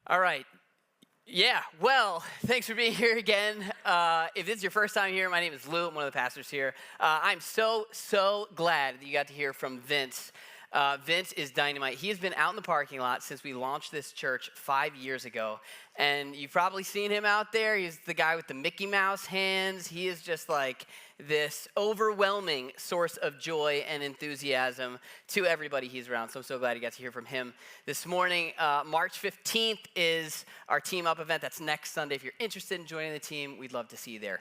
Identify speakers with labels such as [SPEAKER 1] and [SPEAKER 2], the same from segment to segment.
[SPEAKER 1] All right. Yeah, well, thanks for being here again. If this is your first time here, my name is Lou. I'm one of the pastors here. I'm so glad that you got to hear from Vince. Vince is dynamite. He has been out in the parking lot since we launched this church 5 years ago. And you've probably seen him out there. He's the guy with the Mickey Mouse hands. He is just like this overwhelming source of joy and enthusiasm to everybody he's around. So I'm so glad you got to hear from him this morning. March 15th is our Team Up event. That's next Sunday. If you're interested in joining the team, we'd love to see you there.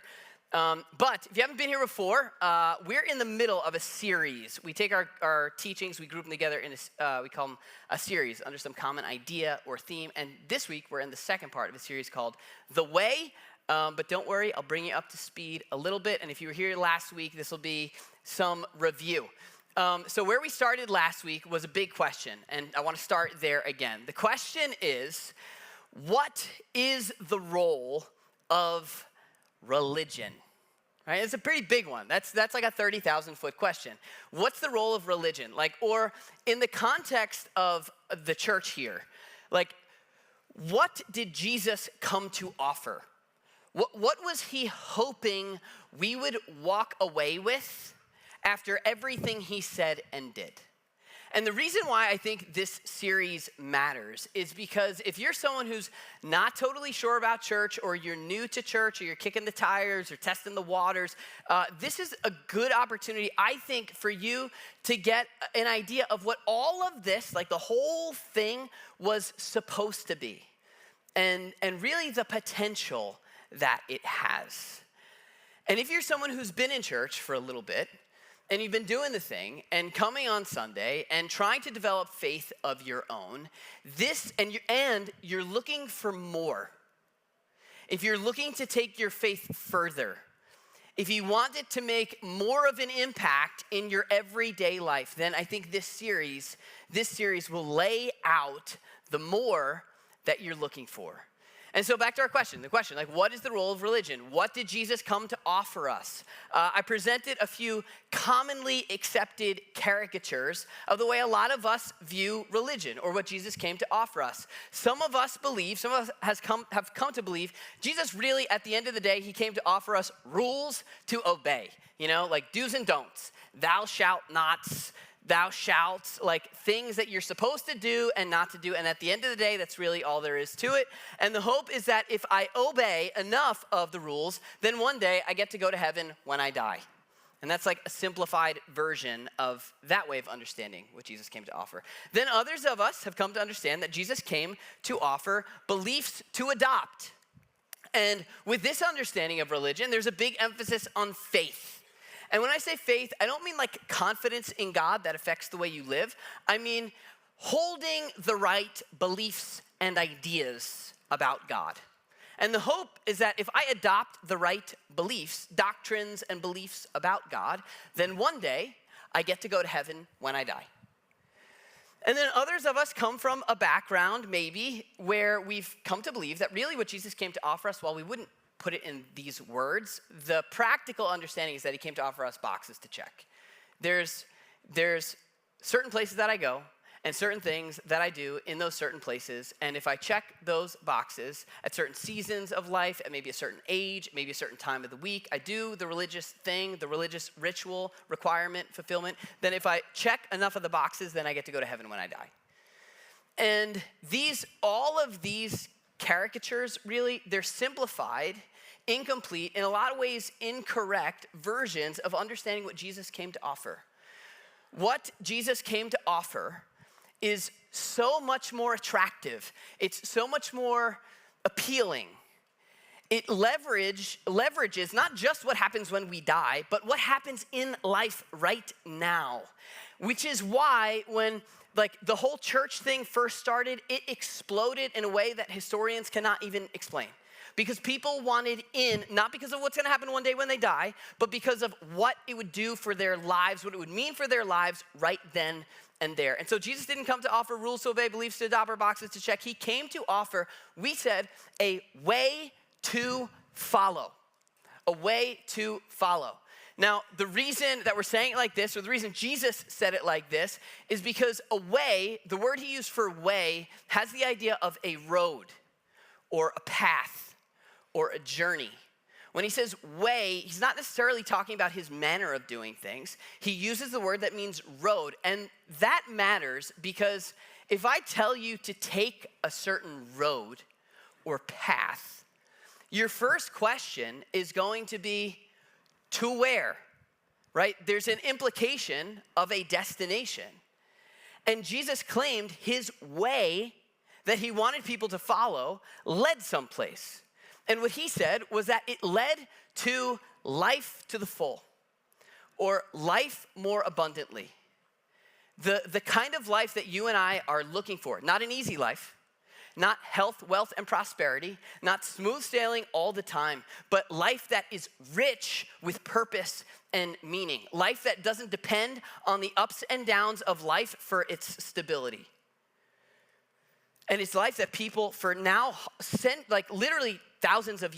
[SPEAKER 1] But if you haven't been here before, we're in the middle of a series. We take our teachings, we group them together in we call them a series under some common idea or theme. And this week, we're in the second part of a series called The Way. But don't worry, I'll bring you up to speed a little bit. And if you were here last week, this will be some review. So where we started last week was a big question. And I want to start there again. The question is, what is the role of religion? Right? It's a pretty big one. That's like a 30,000-foot question. What's the role of religion? Or in the context of the church here, what did Jesus come to offer? What was he hoping we would walk away with after everything he said and did? And the reason why I think this series matters is because if you're someone who's not totally sure about church, or you're new to church, or you're kicking the tires or testing the waters, this is a good opportunity, I think, for you to get an idea of what all of this, like the whole thing, was supposed to be. And really the potential that it has. And if you're someone who's been in church for a little bit, and you've been doing the thing, and coming on Sunday, and trying to develop faith of your own, and you're looking for more. If you're looking to take your faith further, if you want it to make more of an impact in your everyday life, then I think this series will lay out the more that you're looking for. And so back to our question, what is the role of religion? What did Jesus come to offer us? I presented a few commonly accepted caricatures of the way a lot of us view religion, or what Jesus came to offer us. Some of us have come to believe Jesus really, at the end of the day, he came to offer us rules to obey, like do's and don'ts, thou shalt nots, thou shalt, like things that you're supposed to do and not to do. And at the end of the day, that's really all there is to it. And the hope is that if I obey enough of the rules, then one day I get to go to heaven when I die. And that's like a simplified version of that way of understanding what Jesus came to offer. Then others of us have come to understand that Jesus came to offer beliefs to adopt. And with this understanding of religion, there's a big emphasis on faith. And when I say faith, I don't mean like confidence in God that affects the way you live. I mean holding the right beliefs and ideas about God. And the hope is that if I adopt the right beliefs, doctrines, and beliefs about God, then one day I get to go to heaven when I die. And then others of us come from a background, maybe, where we've come to believe that really what Jesus came to offer us, while we wouldn't put it in these words, the practical understanding is that he came to offer us boxes to check. There's certain places that I go and certain things that I do in those certain places, and if I check those boxes at certain seasons of life, at maybe a certain age, maybe a certain time of the week, I do the religious thing, the religious ritual, requirement, fulfillment, then if I check enough of the boxes, then I get to go to heaven when I die. And all of these caricatures, really, they're simplified, incomplete, in a lot of ways incorrect versions of understanding what Jesus came to offer. What Jesus came to offer is so much more attractive. It's so much more appealing. It leverages not just what happens when we die, but what happens in life right now. Which is why when the whole church thing first started, it exploded in a way that historians cannot even explain. Because people wanted in, not because of what's gonna happen one day when they die, but because of what it would do for their lives, what it would mean for their lives right then and there. And so Jesus didn't come to offer rules to obey, beliefs to adopt, or boxes to check. He came to offer, we said, a way to follow. A way to follow. Now, the reason that we're saying it like this, or the reason Jesus said it like this, is because a way, the word he used for way, has the idea of a road, or a path, or a journey. When he says way, he's not necessarily talking about his manner of doing things. He uses the word that means road, and that matters because if I tell you to take a certain road or path, your first question is going to be, to where, right? There's an implication of a destination. And Jesus claimed his way that he wanted people to follow led someplace. And what he said was that it led to life to the full, or life more abundantly. The kind of life that you and I are looking for, not an easy life, not health, wealth, and prosperity, not smooth sailing all the time, but life that is rich with purpose and meaning. Life that doesn't depend on the ups and downs of life for its stability. And it's life that people for now, literally thousands of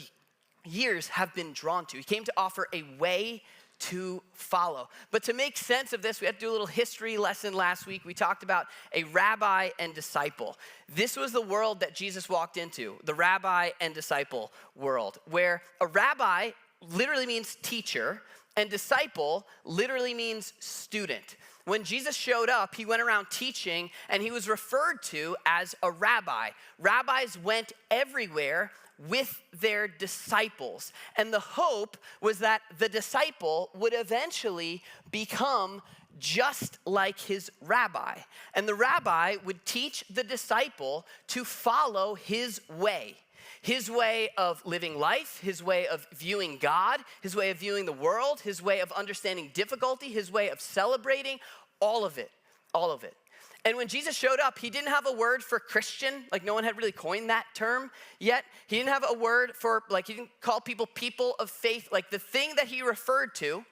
[SPEAKER 1] years have been drawn to. He came to offer a way to follow. But to make sense of this, we had to do a little history lesson last week. We talked about a rabbi and disciple. This was the world that Jesus walked into, the rabbi and disciple world, where a rabbi literally means teacher and disciple literally means student. When Jesus showed up, he went around teaching and he was referred to as a rabbi. Rabbis went everywhere with their disciples. And the hope was that the disciple would eventually become just like his rabbi. And the rabbi would teach the disciple to follow his way of living life, his way of viewing God, his way of viewing the world, his way of understanding difficulty, his way of celebrating, all of it. And when Jesus showed up, he didn't have a word for Christian, like no one had really coined that term yet. He didn't have a word for, he didn't call people of faith. Like the thing that he referred to,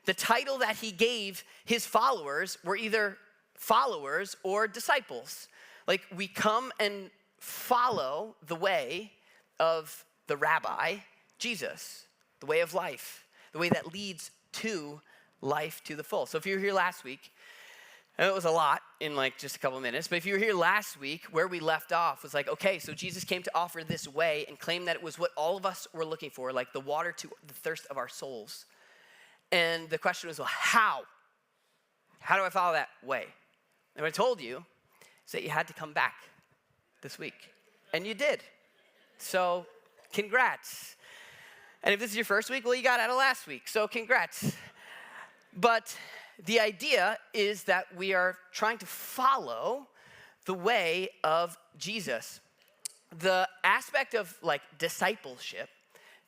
[SPEAKER 1] the title that he gave his followers were either followers or disciples. Like we come and follow the way of the rabbi, Jesus, the way of life, the way that leads to life to the full. So if you were here last week, and it was a lot in just a couple minutes, but if you were here last week, where we left off was okay, so Jesus came to offer this way and claimed that it was what all of us were looking for, like the water to the thirst of our souls. And the question was, well, how? How do I follow that way? And what I told you is that you had to come back this week. And you did. So congrats. And if this is your first week, well, you got out of last week. So congrats. But the idea is that we are trying to follow the way of Jesus. The aspect of discipleship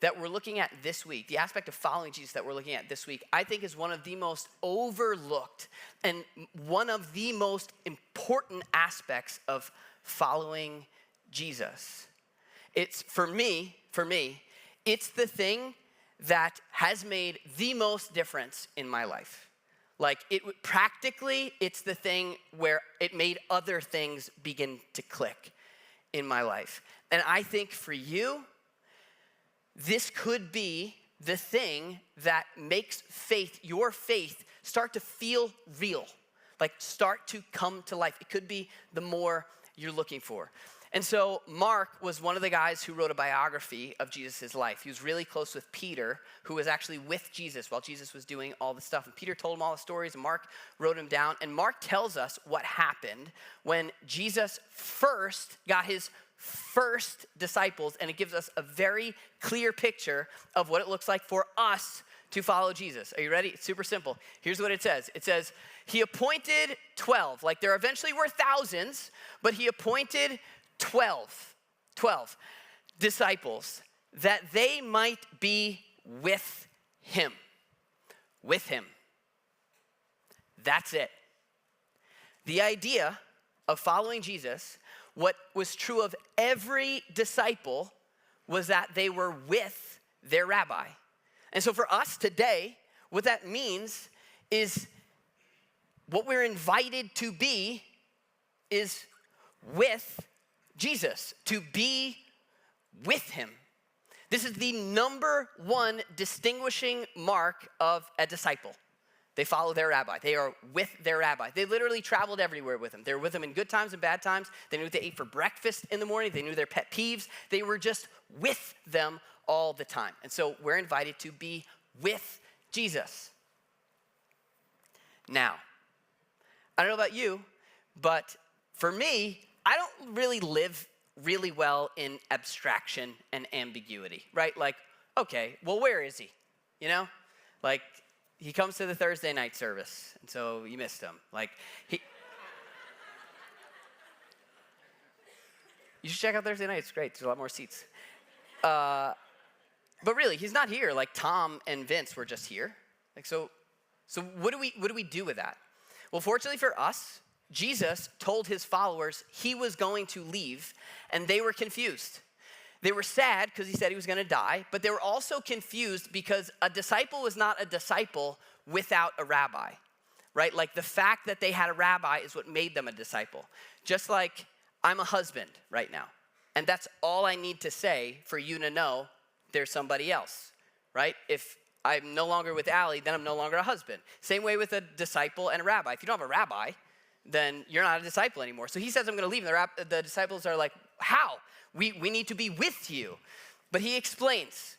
[SPEAKER 1] that we're looking at this week, the aspect of following Jesus that we're looking at this week, I think is one of the most overlooked and one of the most important aspects of following Jesus. It's for me, it's the thing that has made the most difference in my life. Practically, it's the thing where it made other things begin to click in my life. And I think for you, this could be the thing that makes your faith, start to feel real, start to come to life. It could be the more you're looking for. And so Mark was one of the guys who wrote a biography of Jesus' life. He was really close with Peter, who was actually with Jesus while Jesus was doing all the stuff. And Peter told him all the stories, and Mark wrote them down. And Mark tells us what happened when Jesus first got his first disciples, and it gives us a very clear picture of what it looks like for us to follow Jesus. Are you ready? It's super simple. Here's what it says. It says, he appointed 12. There eventually were thousands, but he appointed 12 disciples that they might be with him. With him. That's it. The idea of following Jesus, what was true of every disciple, was that they were with their rabbi. And so for us today, what that means is what we're invited to be is with Jesus, to be with him. This is the number one distinguishing mark of a disciple. They follow their rabbi. They are with their rabbi. They literally traveled everywhere with him. They were with him in good times and bad times. They knew what they ate for breakfast in the morning. They knew their pet peeves. They were just with them all the time. And so we're invited to be with Jesus. Now, I don't know about you, but for me, I don't really live really well in abstraction and ambiguity, right? Like, okay, well, where is he? You know? Like, he comes to the Thursday night service, and so you missed him. Like, you should check out Thursday night. It's great. There's a lot more seats. But really, he's not here. Like, Tom and Vince were just here. Like, so what do we do with that? Well, fortunately for us, Jesus told his followers he was going to leave, and they were confused. They were sad because he said he was going to die, but they were also confused because a disciple was not a disciple without a rabbi, right? Like the fact that they had a rabbi is what made them a disciple. Just like I'm a husband right now, and that's all I need to say for you to know there's somebody else, right? If I'm no longer with Allie, then I'm no longer a husband. Same way with a disciple and a rabbi. If you don't have a rabbi, then you're not a disciple anymore. So he says, I'm going to leave. And the disciples are like, how? We need to be with you. But he explains.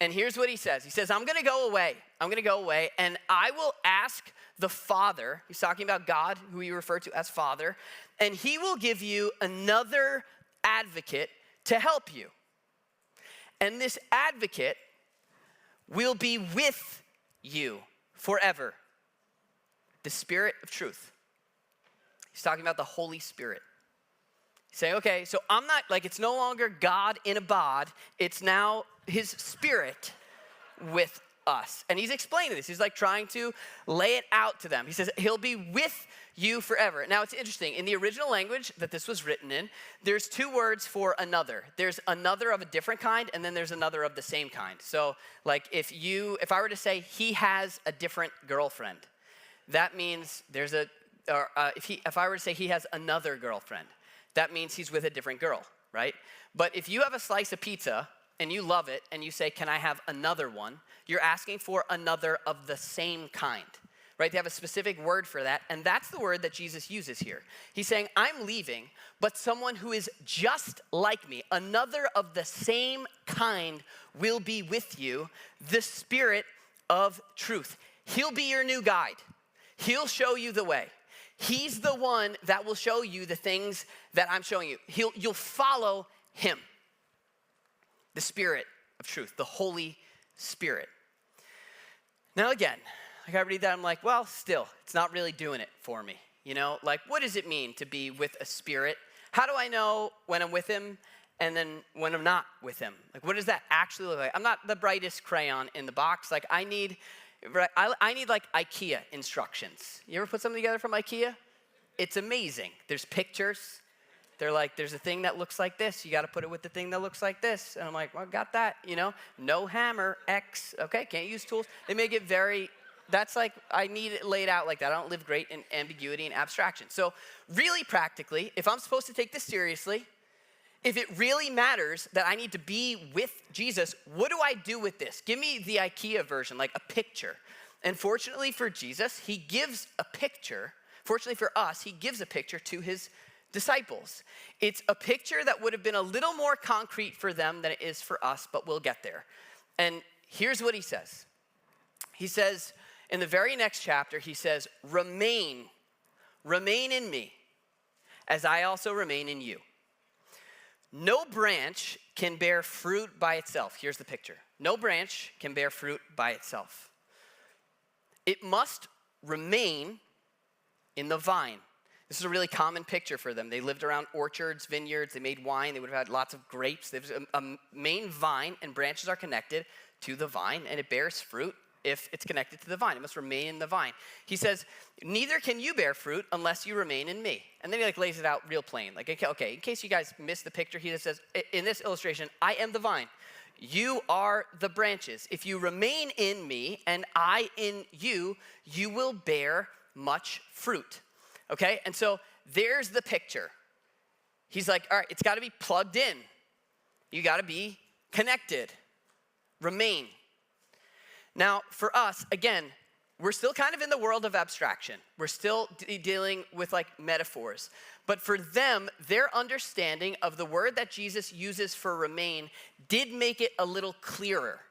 [SPEAKER 1] And here's what he says. He says, I'm going to go away, and I will ask the Father. He's talking about God, who he referred to as Father. And he will give you another advocate to help you. And this advocate will be with you forever. The Spirit of truth. He's talking about the Holy Spirit. He's saying, okay, so I'm not, like, it's no longer God in a bod. It's now his Spirit with us. And he's explaining this. He's like trying to lay it out to them. He says, he'll be with you forever. Now, it's interesting. In the original language that this was written in, there's two words for another. There's another of a different kind, and then there's another of the same kind. So, like, if I were to say he has a different girlfriend, that means if I were to say he has another girlfriend, that means he's with a different girl, right? But if you have a slice of pizza and you love it and you say, can I have another one? You're asking for another of the same kind, right? They have a specific word for that, and that's the word that Jesus uses here. He's saying, I'm leaving, but someone who is just like me, another of the same kind will be with you, the Spirit of truth. He'll be your new guide. He'll show you the way. He's the one that will show you the things that I'm showing you. You'll follow him. The Spirit of truth, the Holy Spirit. Now again, like I read that, I'm like, well, still, it's not really doing it for me. You know, like, what does it mean to be with a spirit? How do I know when I'm with him and then when I'm not with him? Like, what does that actually look like? I'm not the brightest crayon in the box. Like, I need like IKEA instructions. You ever put something together from IKEA? It's amazing. There's pictures. They're like, there's a thing that looks like this. You got to put it with the thing that looks like this. And I'm like, well, got that, you know. No hammer, X. Okay, can't use tools. They make it that's like, I need it laid out like that. I don't live great in ambiguity and abstraction. So really practically, if I'm supposed to take this seriously, if it really matters that I need to be with Jesus, what do I do with this? Give me the IKEA version, like a picture. And fortunately for Jesus, he gives a picture. Fortunately for us, he gives a picture to his disciples. It's a picture that would have been a little more concrete for them than it is for us, but we'll get there. And here's what he says. He says, in the very next chapter, he says, remain in me, as I also remain in you. No branch can bear fruit by itself. Here's the picture. No branch can bear fruit by itself. It must remain in the vine. This is a really common picture for them. They lived around orchards, vineyards. They made wine. They would have had lots of grapes. There's a main vine, and branches are connected to the vine, and it bears fruit if it's connected to the vine. It must remain in the vine. He says, neither can you bear fruit unless you remain in me. And then he lays it out real plain. Like, okay, in case you guys missed the picture, he says, in this illustration, I am the vine. You are the branches. If you remain in me and I in you, you will bear much fruit. Okay? And so there's the picture. He's like, all right, it's got to be plugged in. You got to be connected, remain. Now, for us, again, we're still kind of in the world of abstraction. We're still dealing with like metaphors. But for them, their understanding of the word that Jesus uses for remain did make it a little clearer.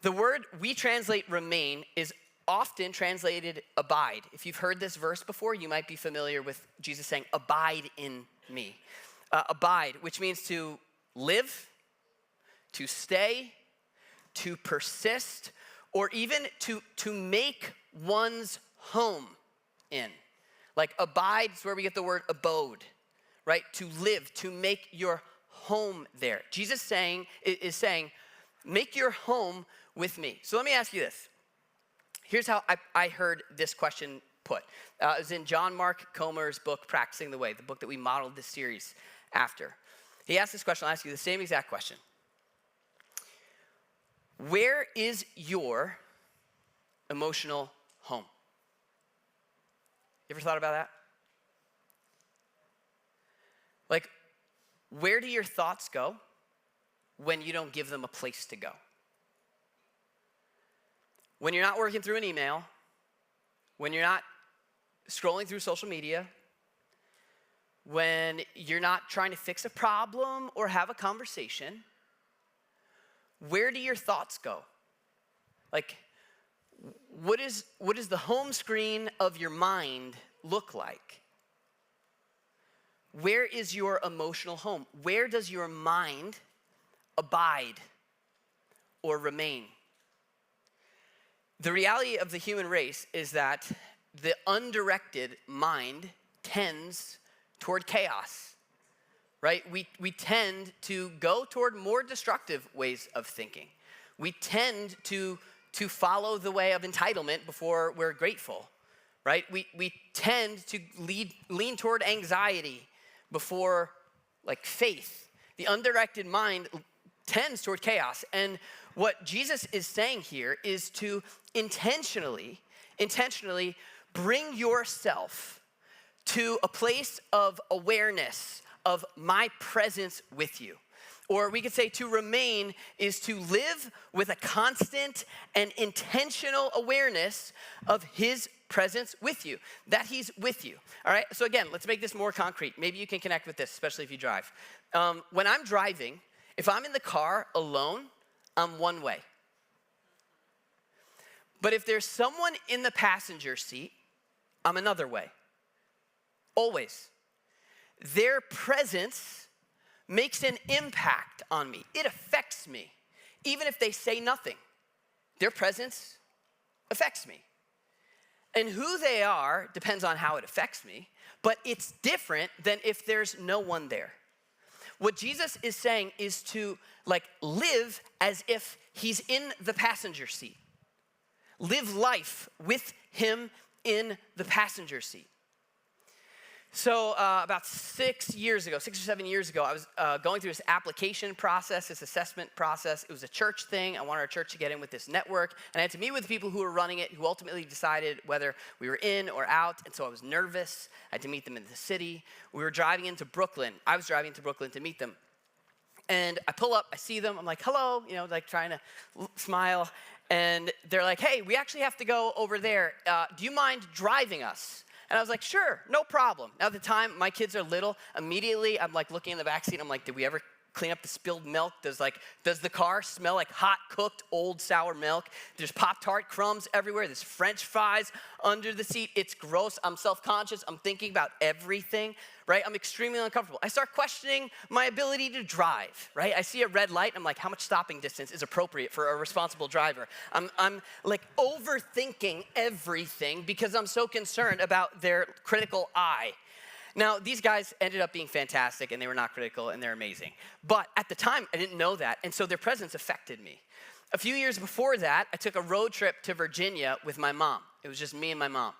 [SPEAKER 1] The word we translate remain is often translated abide. If you've heard this verse before, you might be familiar with Jesus saying, abide in me. Abide, which means to live, to stay, to persist, or even to make one's home in. Like abide is where we get the word abode, right? To live, to make your home there. Jesus is saying, make your home with me. So let me ask you this. Here's how I heard this question put. It was in John Mark Comer's book, Practicing the Way, the book that we modeled this series after. He asked this question. I'll ask you the same exact question. Where is your emotional home? You ever thought about that? Like, where do your thoughts go when you don't give them a place to go? When you're not working through an email, when you're not scrolling through social media, when you're not trying to fix a problem or have a conversation, where do your thoughts go? Like, what is the home screen of your mind look like? Where is your emotional home? Where does your mind abide or remain? The reality of the human race is that the undirected mind tends toward chaos, right? We tend to go toward more destructive ways of thinking. We tend to follow the way of entitlement before we're grateful, right? We tend to lean toward anxiety before like faith. The undirected mind tends toward chaos. And what Jesus is saying here is to intentionally bring yourself to a place of awareness of my presence with you. Or we could say to remain is to live with a constant and intentional awareness of his presence with you, that he's with you. All right, so again, let's make this more concrete. Maybe you can connect with this, especially if you drive. When I'm driving, if I'm in the car alone, I'm one way. But if there's someone in the passenger seat, I'm another way. Always. Their presence makes an impact on me. It affects me. Even if they say nothing, their presence affects me. And who they are depends on how it affects me, but it's different than if there's no one there. What Jesus is saying is to live as if he's in the passenger seat. Live life with him in the passenger seat. So about 6 or 7 years ago, I was going through this application process, this assessment process. It was a church thing. I wanted our church to get in with this network. And I had to meet with the people who were running it, who ultimately decided whether we were in or out. And so I was nervous. I had to meet them in the city. We were driving into Brooklyn. I was driving to Brooklyn to meet them. And I pull up, I see them. I'm like, hello, trying to smile. And they're like, hey, we actually have to go over there. Do you mind driving us? And I was like, sure, no problem. Now, at the time, my kids are little. Immediately, I'm looking in the backseat. I'm like, did we ever clean up the spilled milk? Does the car smell like hot, cooked, old, sour milk? There's Pop-Tart crumbs everywhere. There's French fries under the seat. It's gross. I'm self-conscious. I'm thinking about everything, right? I'm extremely uncomfortable. I start questioning my ability to drive, right? I see a red light. I'm like, how much stopping distance is appropriate for a responsible driver? I'm overthinking everything because I'm so concerned about their critical eye. Now, these guys ended up being fantastic, and they were not critical, and they're amazing. But at the time, I didn't know that, and so their presence affected me. A few years before that, I took a road trip to Virginia with my mom. It was just me and my mom.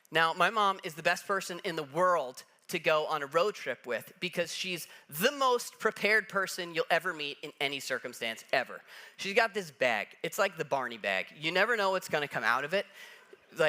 [SPEAKER 1] Now, my mom is the best person in the world to go on a road trip with because she's the most prepared person you'll ever meet in any circumstance ever. She's got this bag. It's like the Barney bag. You never know what's going to come out of it.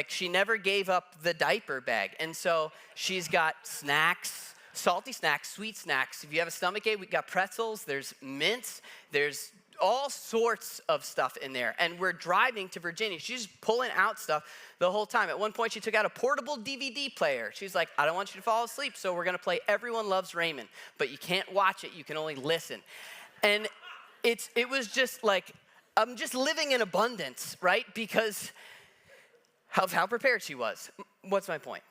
[SPEAKER 1] She never gave up the diaper bag. And so she's got snacks, salty snacks, sweet snacks. If you have a stomach ache, we got pretzels, there's mints, there's all sorts of stuff in there. And we're driving to Virginia. She's just pulling out stuff the whole time. At one point, she took out a portable DVD player. She's like, I don't want you to fall asleep, so we're gonna play Everyone Loves Raymond. But you can't watch it, you can only listen. And it was just like, I'm just living in abundance, right? Because of how prepared she was. What's my point?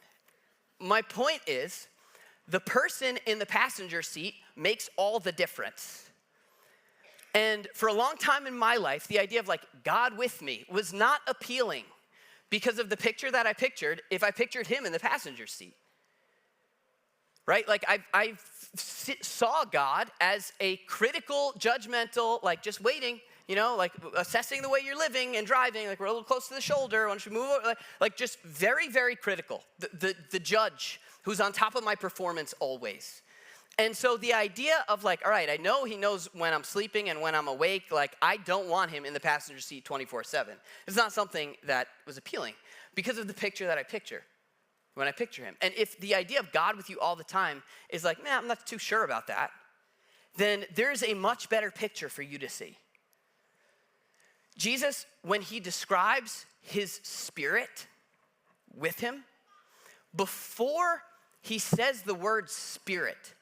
[SPEAKER 1] My point is, the person in the passenger seat makes all the difference. And for a long time in my life, the idea of like God with me was not appealing because of the picture that I pictured if I pictured him in the passenger seat. Right? Like I saw God as a critical, judgmental, like just waiting, you know, like assessing the way you're living and driving, like we're a little close to the shoulder, why don't you move over? Like just very, very critical. The judge who's on top of my performance always. And so the idea of like, all right, I know he knows when I'm sleeping and when I'm awake, like I don't want him in the passenger seat 24/7. It's not something that was appealing because of the picture that I picture when I picture him. And if the idea of God with you all the time is like, man, I'm not too sure about that, then there's a much better picture for you to see. Jesus, when he describes his spirit with him, before he says the word spirit,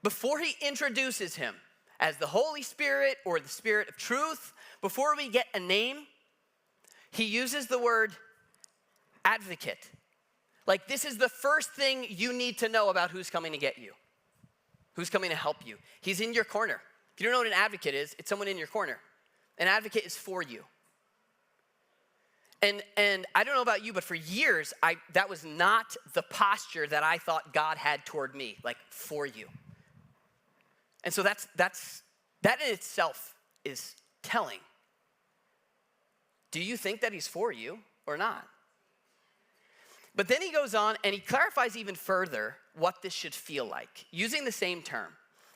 [SPEAKER 1] before he introduces him as the Holy Spirit or the Spirit of truth, before we get a name, he uses the word advocate. Like this is the first thing you need to know about who's coming to get you, who's coming to help you. He's in your corner. If you don't know what an advocate is, it's someone in your corner. An advocate is for you. And I don't know about you, but for years, that was not the posture that I thought God had toward me, like for you. And so that in itself is telling. Do you think that he's for you or not? But then he goes on and he clarifies even further what this should feel like, using the same term.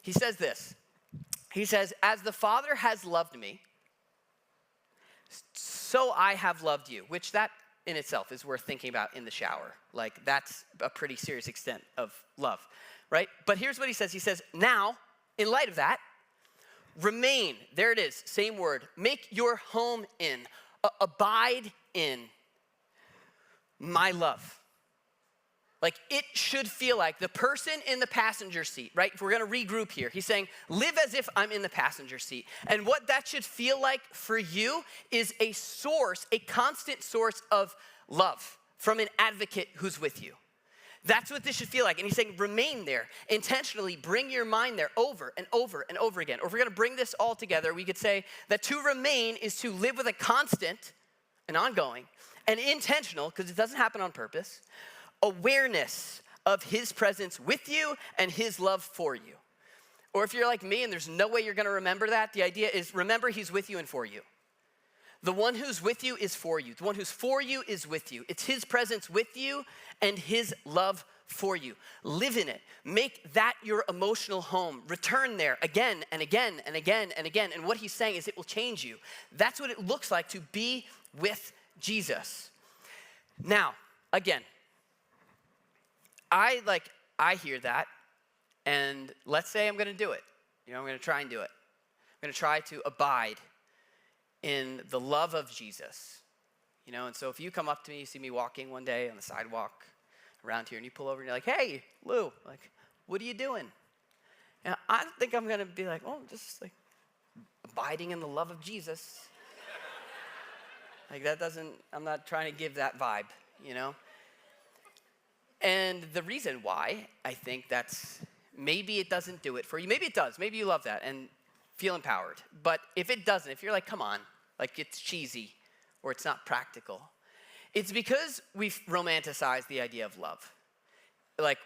[SPEAKER 1] He says this. He says, as the Father has loved me, so I have loved you, which that in itself is worth thinking about in the shower. Like that's a pretty serious extent of love, right? But here's what he says. He says, now, in light of that, remain, there it is, same word, make your home in, abide in my love. Like it should feel like the person in the passenger seat, right? If we're gonna regroup here, he's saying, live as if I'm in the passenger seat. And what that should feel like for you is a source, a constant source of love from an advocate who's with you. That's what this should feel like. And he's saying, remain there. Intentionally bring your mind there over and over and over again. Or if we're gonna bring this all together, we could say that to remain is to live with a constant and ongoing and intentional, because it doesn't happen on purpose, awareness of his presence with you and his love for you. Or if you're like me and there's no way you're gonna remember that, the idea is remember he's with you and for you. The one who's with you is for you. The one who's for you is with you. It's his presence with you and his love for you. Live in it. Make that your emotional home. Return there again and again and again and again. And what he's saying is it will change you. That's what it looks like to be with Jesus. Now, again, I hear that, and let's say I'm gonna do it. You know, I'm gonna try and do it. I'm gonna try to abide in the love of Jesus. You know, and so if you come up to me, you see me walking one day on the sidewalk around here, and you pull over and you're like, hey, Lou, like, what are you doing? And I think I'm gonna be like, oh, just like abiding in the love of Jesus. Like I'm not trying to give that vibe, you know? And the reason why I think that's, maybe it doesn't do it for you. Maybe it does. Maybe you love that and feel empowered. But if it doesn't, if you're like, come on, like it's cheesy or it's not practical, it's because we've romanticized the idea of love. Like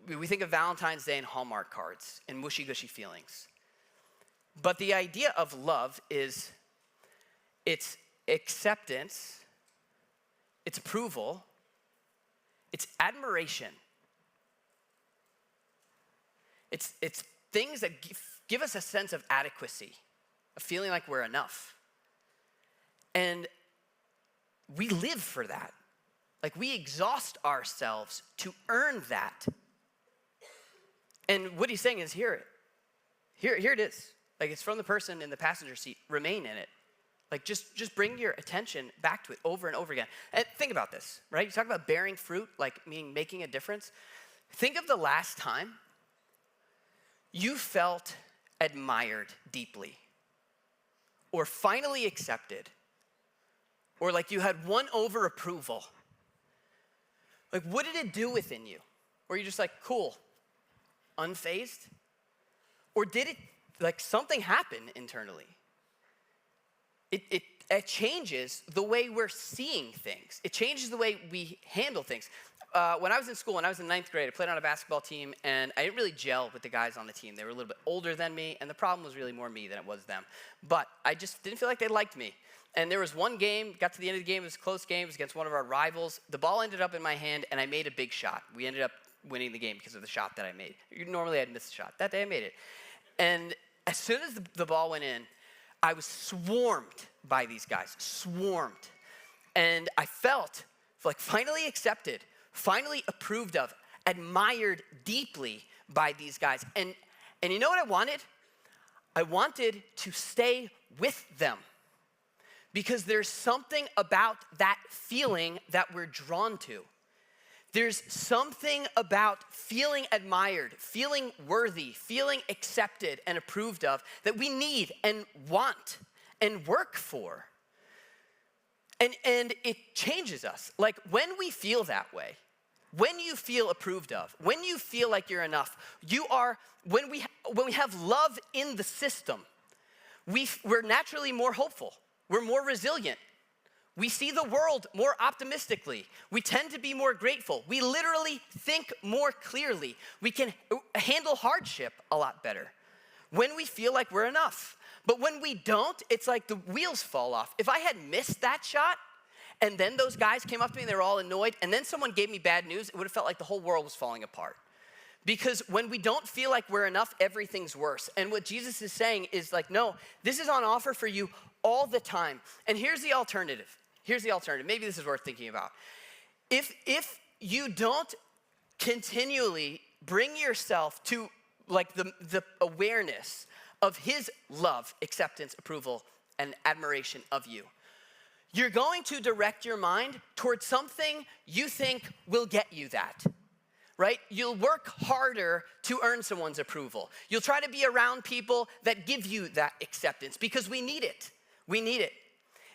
[SPEAKER 1] we think of Valentine's Day and Hallmark cards and mushy-gushy feelings. But the idea of love is it's acceptance, it's approval, it's admiration. It's things that give us a sense of adequacy, of feeling like we're enough. And we live for that. Like we exhaust ourselves to earn that. And what he's saying is, here it is. Like, it's from the person in the passenger seat. Remain in it. Like, just bring your attention back to it over and over again. And think about this, right? You talk about bearing fruit, like meaning making a difference. Think of the last time you felt admired deeply, or finally accepted, or like you had won over approval. Like, what did it do within you? Were you just like, cool, unfazed? Or did it, like, something happen internally? It changes the way we're seeing things. It changes the way we handle things. When I was in school, when I was in ninth grade, I played on a basketball team, and I didn't really gel with the guys on the team. They were a little bit older than me, and the problem was really more me than it was them. But I just didn't feel like they liked me. And there was one game, got to the end of the game, it was a close game, it was against one of our rivals. The ball ended up in my hand, and I made a big shot. We ended up winning the game because of the shot that I made. Normally I'd miss a shot. That day I made it. And as soon as the ball went in, I was swarmed by these guys, swarmed. And I felt like finally accepted, finally approved of, admired deeply by these guys. And you know what I wanted? I wanted to stay with them, because there's something about that feeling that we're drawn to. There's something about feeling admired, feeling worthy, feeling accepted and approved of that we need and want and work for. And it changes us. Like, when we feel that way, when you feel approved of, when you feel like you're enough, when we have love in the system, we're naturally more hopeful. We're more resilient. We see the world more optimistically. We tend to be more grateful. We literally think more clearly. We can handle hardship a lot better when we feel like we're enough. But when we don't, it's like the wheels fall off. If I had missed that shot, and then those guys came up to me and they were all annoyed, and then someone gave me bad news, it would have felt like the whole world was falling apart. Because when we don't feel like we're enough, everything's worse. And what Jesus is saying is like, no, this is on offer for you all the time. And here's the alternative. Maybe this is worth thinking about. If you don't continually bring yourself to like the awareness of his love, acceptance, approval, and admiration of you, you're going to direct your mind towards something you think will get you that, right? You'll work harder to earn someone's approval. You'll try to be around people that give you that acceptance because we need it. We need it.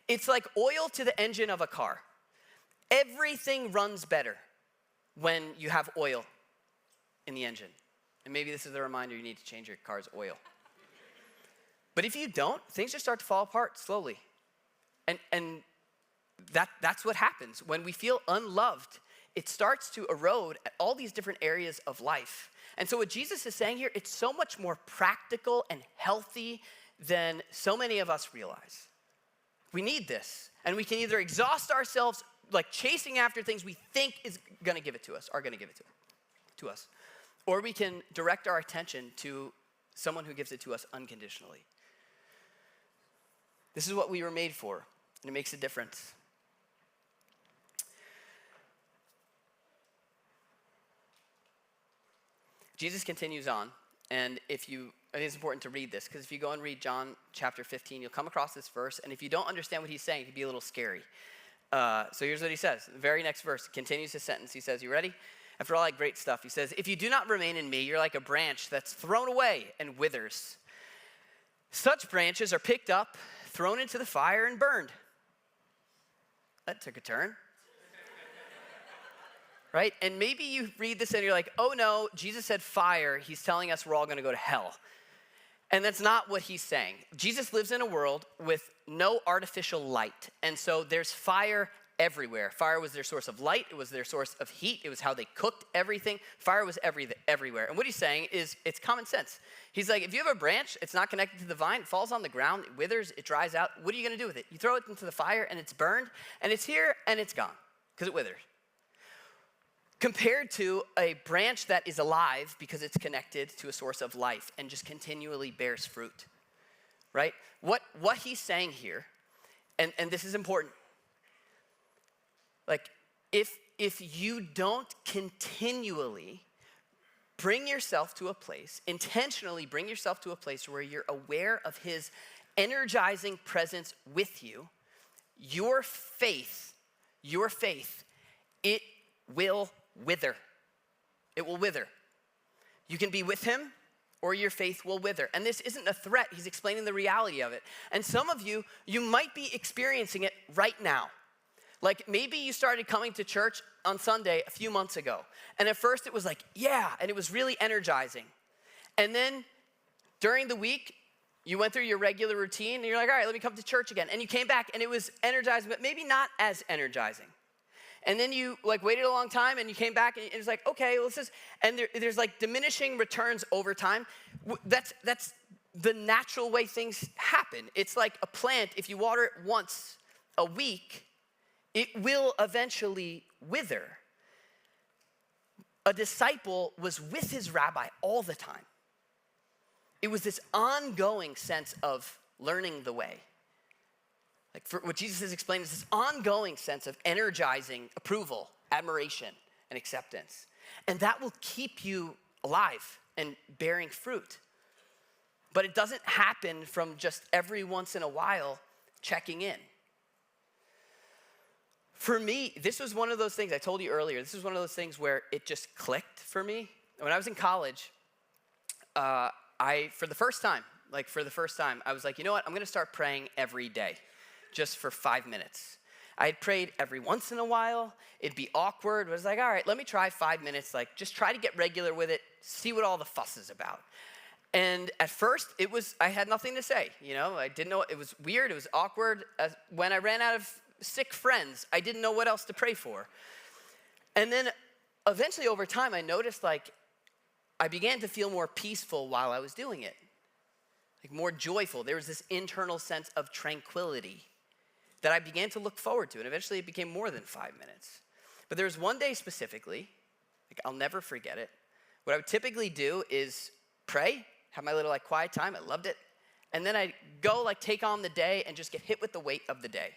[SPEAKER 1] It's like oil to the engine of a car. Everything runs better when you have oil in the engine. And maybe this is a reminder you need to change your car's oil. But if you don't, things just start to fall apart slowly. And that's what happens. When we feel unloved, it starts to erode at all these different areas of life. And so what Jesus is saying here, it's so much more practical and healthy than so many of us realize. We need this. And we can either exhaust ourselves like chasing after things we think is gonna give it to us, are gonna give it to us. Or we can direct our attention to someone who gives it to us unconditionally. This is what we were made for, and it makes a difference. Jesus continues on, and I think it's important to read this, because if you go and read John chapter 15, you'll come across this verse, and if you don't understand what he's saying, it can be a little scary. So here's what he says. The very next verse continues his sentence. He says, you ready? After all that great stuff, he says, if you do not remain in me, you're like a branch that's thrown away and withers. Such branches are picked up, thrown into the fire, and burned. That took a turn. Right? And maybe you read this and you're like, oh no, Jesus said fire. He's telling us we're all going to go to hell. And that's not what he's saying. Jesus lives in a world with no artificial light. And so there's fire everywhere. Fire was their source of light. It was their source of heat. It was how they cooked everything. Fire was everywhere. And what he's saying is it's common sense. He's like, if you have a branch, it's not connected to the vine, it falls on the ground, it withers, it dries out. What are you going to do with it? You throw it into the fire and it's burned and it's here and it's gone because it withers. Compared to a branch that is alive because it's connected to a source of life and just continually bears fruit, right? What he's saying here, and this is important, like if you don't continually bring yourself to a place, intentionally bring yourself to a place where you're aware of his energizing presence with you, your faith, it will wither. It will wither. You can be with him, or your faith will wither. And this isn't a threat. He's explaining the reality of it. And some of you, you might be experiencing it right now. Like maybe you started coming to church on Sunday a few months ago. And at first it was like, yeah, and it was really energizing. And then during the week, you went through your regular routine and you're like, all right, let me come to church again. And you came back and it was energizing, but maybe not as energizing. And then you like waited a long time and you came back and it was like, okay, well, there's like diminishing returns over time. That's the natural way things happen. It's like a plant, if you water it once a week, it will eventually wither. A disciple was with his rabbi all the time. It was this ongoing sense of learning the way. Like for what Jesus is explaining is this ongoing sense of energizing approval, admiration, and acceptance. And that will keep you alive and bearing fruit. But it doesn't happen from just every once in a while checking in. For me, this was one of those things, I told you earlier, this was one of those things where it just clicked for me. When I was in college, for the first time, I was like, you know what, I'm gonna start praying every day, just for 5 minutes. I had prayed every once in a while. It'd be awkward. I was like, all right, let me try 5 minutes, like just try to get regular with it, see what all the fuss is about. And at first, I had nothing to say, you know, I didn't know, it was weird, it was awkward. When I ran out of sick friends, I didn't know what else to pray for. And then eventually over time, I noticed like I began to feel more peaceful while I was doing it, like more joyful. There was this internal sense of tranquility that I began to look forward to, and eventually it became more than 5 minutes. But there was one day specifically, like I'll never forget it. What I would typically do is pray, have my little like quiet time. I loved it. And then I'd go like take on the day and just get hit with the weight of the day.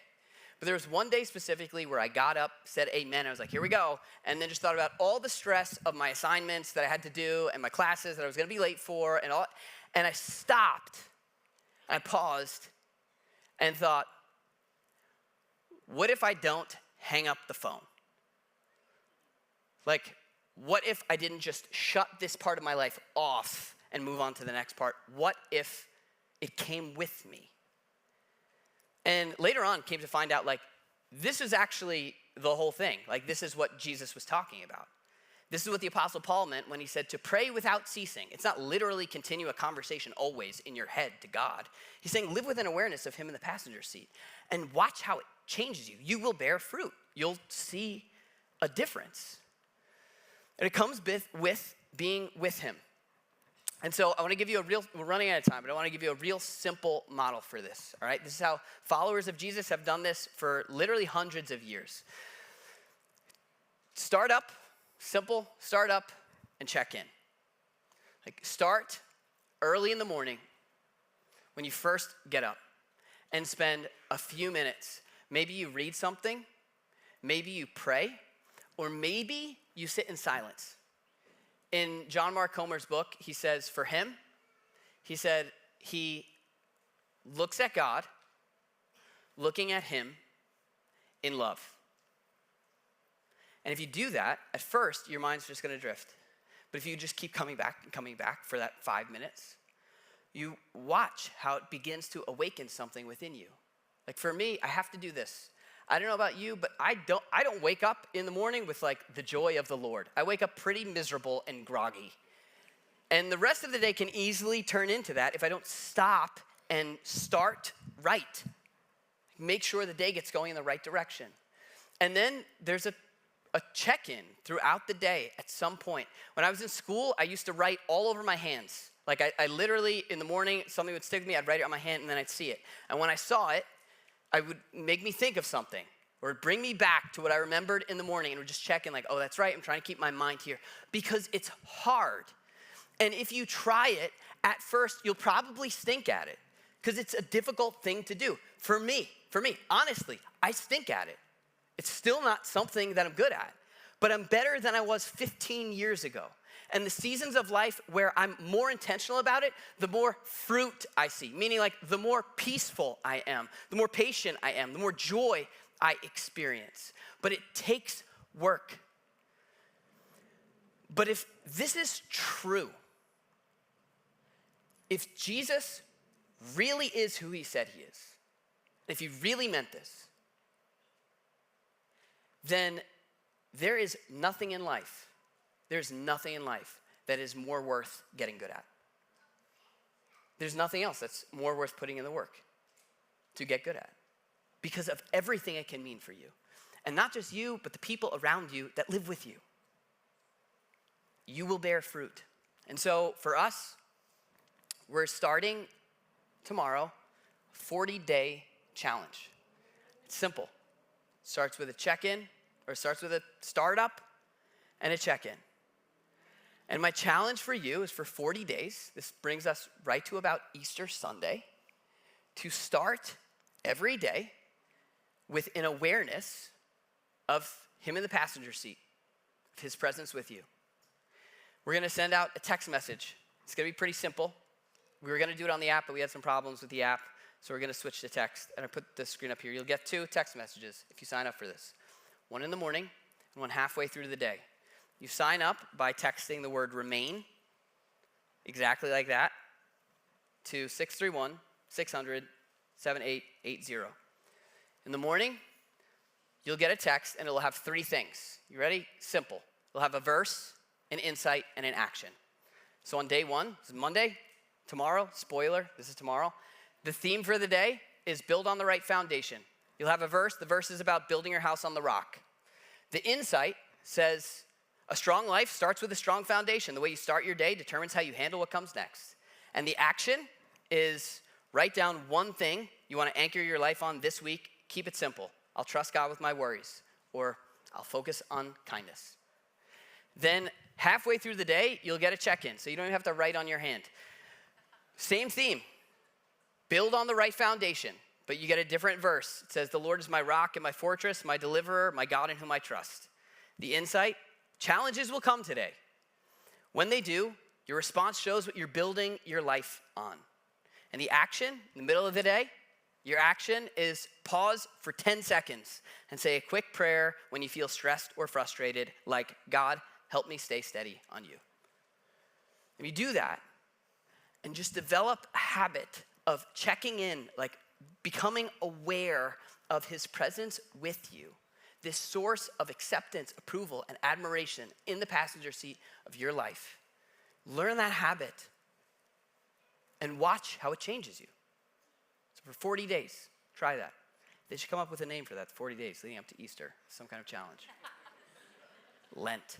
[SPEAKER 1] But there was one day specifically where I got up, said amen, I was like, here we go, and then just thought about all the stress of my assignments that I had to do and my classes that I was gonna be late for and all, and I stopped, I paused, and thought, what if I don't hang up the phone? Like, what if I didn't just shut this part of my life off and move on to the next part? What if it came with me? And later on came to find out like, this is actually the whole thing. Like this is what Jesus was talking about. This is what the Apostle Paul meant when he said to pray without ceasing. It's not literally continue a conversation always in your head to God. He's saying live with an awareness of him in the passenger seat and watch how it changes you. You will bear fruit. You'll see a difference. And it comes with being with him. And so I want to give you we're running out of time, but I want to give you a real simple model for this, all right? This is how followers of Jesus have done this for literally hundreds of years. Start up, simple, start up and check in. Like start early in the morning when you first get up and spend a few minutes. Maybe you read something, maybe you pray, or maybe you sit in silence. In John Mark Comer's book, he says for him, he said he looks at God, looking at him in love. And if you do that, at first, your mind's just gonna drift. But if you just keep coming back for that 5 minutes, you watch how it begins to awaken something within you. Like for me, I have to do this. I don't know about you, but I don't wake up in the morning with like the joy of the Lord. I wake up pretty miserable and groggy. And the rest of the day can easily turn into that if I don't stop and start right. Make sure the day gets going in the right direction. And then there's a check-in throughout the day at some point. When I was in school, I used to write all over my hands. Like I literally, in the morning, something would stick with me, I'd write it on my hand and then I'd see it. And when I saw it, I would make me think of something or bring me back to what I remembered in the morning and would just check in like, oh, that's right, I'm trying to keep my mind here. Because it's hard. And if you try it, at first, you'll probably stink at it because it's a difficult thing to do. For me, honestly, I stink at it. It's still not something that I'm good at, but I'm better than I was 15 years ago. And the seasons of life where I'm more intentional about it, the more fruit I see. Meaning like the more peaceful I am, the more patient I am, the more joy I experience. But it takes work. But if this is true, if Jesus really is who he said he is, if he really meant this, then there is nothing in life, there's nothing in life that is more worth getting good at. There's nothing else that's more worth putting in the work to get good at because of everything it can mean for you. And not just you, but the people around you that live with you. You will bear fruit. And so for us, we're starting tomorrow a 40-day challenge. It's simple. It starts with a check-in, or it starts with a startup and a check-in. And my challenge for you is for 40 days, this brings us right to about Easter Sunday, to start every day with an awareness of him in the passenger seat, of his presence with you. We're gonna send out a text message. It's gonna be pretty simple. We were gonna do it on the app, but we had some problems with the app, so we're gonna switch to text. And I put the screen up here. You'll get 2 text messages if you sign up for this. One in the morning and one halfway through the day. You sign up by texting the word remain, exactly like that, to 631-600-7880. In the morning, you'll get a text and it'll have 3 things. You ready? Simple. It'll have a verse, an insight, and an action. So on day 1, this is Monday, tomorrow, spoiler, this is tomorrow. The theme for the day is build on the right foundation. You'll have a verse. The verse is about building your house on the rock. The insight says a strong life starts with a strong foundation. The way you start your day determines how you handle what comes next. And the action is write down one thing you want to anchor your life on this week. Keep it simple. I'll trust God with my worries, or I'll focus on kindness. Then halfway through the day, you'll get a check-in, so you don't even have to write on your hand. Same theme, build on the right foundation, but you get a different verse. It says, the Lord is my rock and my fortress, my deliverer, my God in whom I trust. The insight, challenges will come today. When they do, your response shows what you're building your life on. And the action, in the middle of the day, your action is pause for 10 seconds and say a quick prayer when you feel stressed or frustrated, like, God, help me stay steady on you. If you do that and just develop a habit of checking in, like becoming aware of his presence with you, this source of acceptance, approval, and admiration in the passenger seat of your life, learn that habit and watch how it changes you. So for 40 days, try that. They should come up with a name for that, 40 days leading up to Easter, some kind of challenge. Lent.